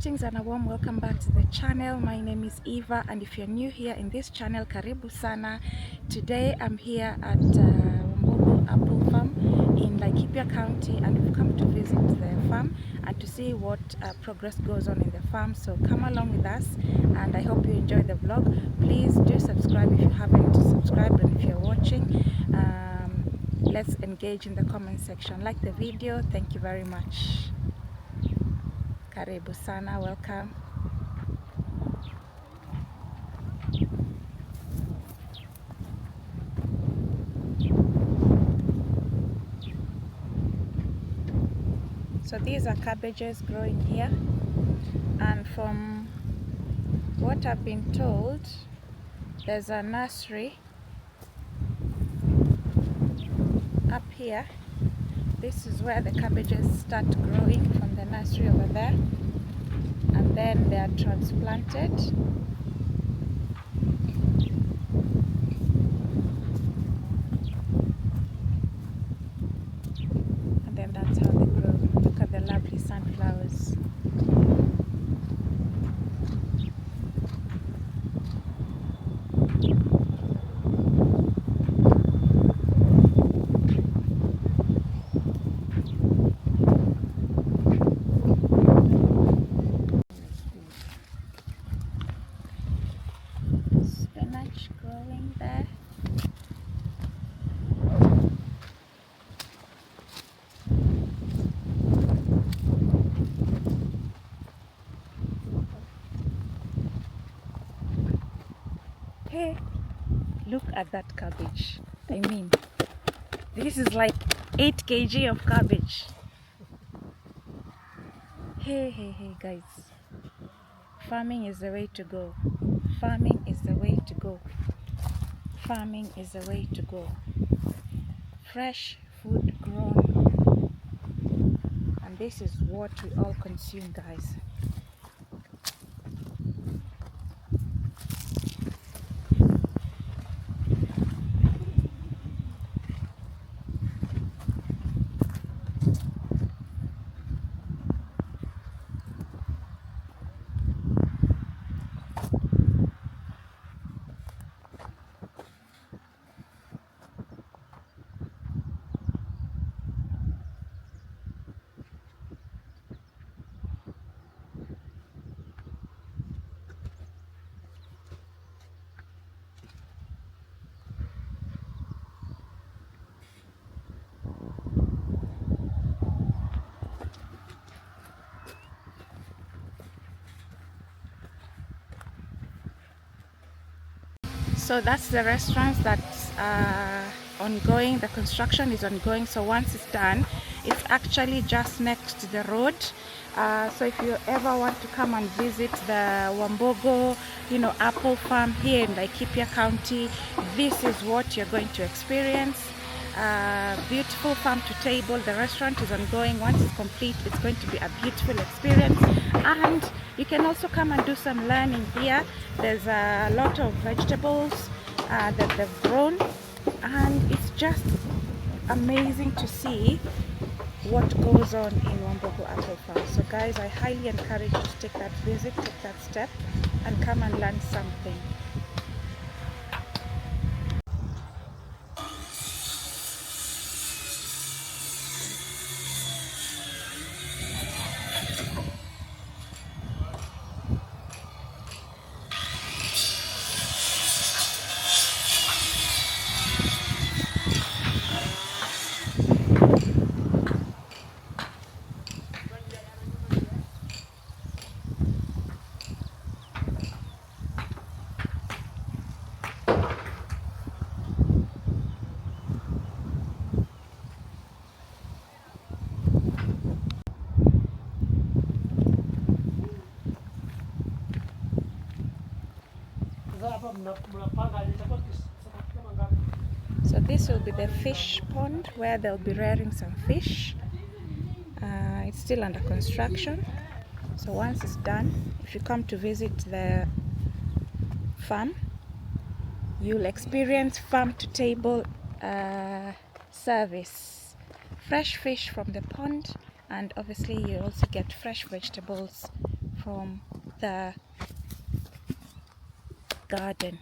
Greetings and a warm welcome back to the channel. My name is Eva, and if you're new here in this channel, karibu sana. Today I'm here at Wambogo apple farm in Laikipia County, and we've come to visit the farm and to see what progress goes on in the farm. So come along with us, and I hope you enjoy the vlog. Please do subscribe if you haven't subscribed, and if you're watching, let's engage in the comment section. Like the video. Thank you very much. Karibu sana, welcome. So these are cabbages growing here, and from what I've been told, there's a nursery up here. This is where the cabbages start growing, from the nursery over there, and then they are transplanted. And then that's how they grow. Look at the lovely sunflowers. Spinach growing there. Hey, look at that cabbage. I mean, this is like 8 kg of cabbage. Hey guys, farming is the way to go. Farming is the way to go. Farming is the way to go. Fresh food grown, and this is what we all consume, guys. So that's the restaurant that's ongoing. The construction is ongoing. So once it's done, it's actually just next to the road. So if you ever want to come and visit the Wambogo, apple farm here in Laikipia County, this is what you're going to experience. Beautiful farm to table. The restaurant is ongoing. Once it's complete, it's going to be a beautiful experience, and you can also come and do some learning here. There's a lot of vegetables that they've grown, and it's just amazing to see what goes on in Wambogo apple farm. So guys, I highly encourage you to take that visit, take that step, and come and learn something. So this will be the fish pond where they'll be rearing some fish. It's still under construction. So once it's done, if you come to visit the farm, you'll experience farm to table service. Fresh fish from the pond, and obviously you also get fresh vegetables from the garden.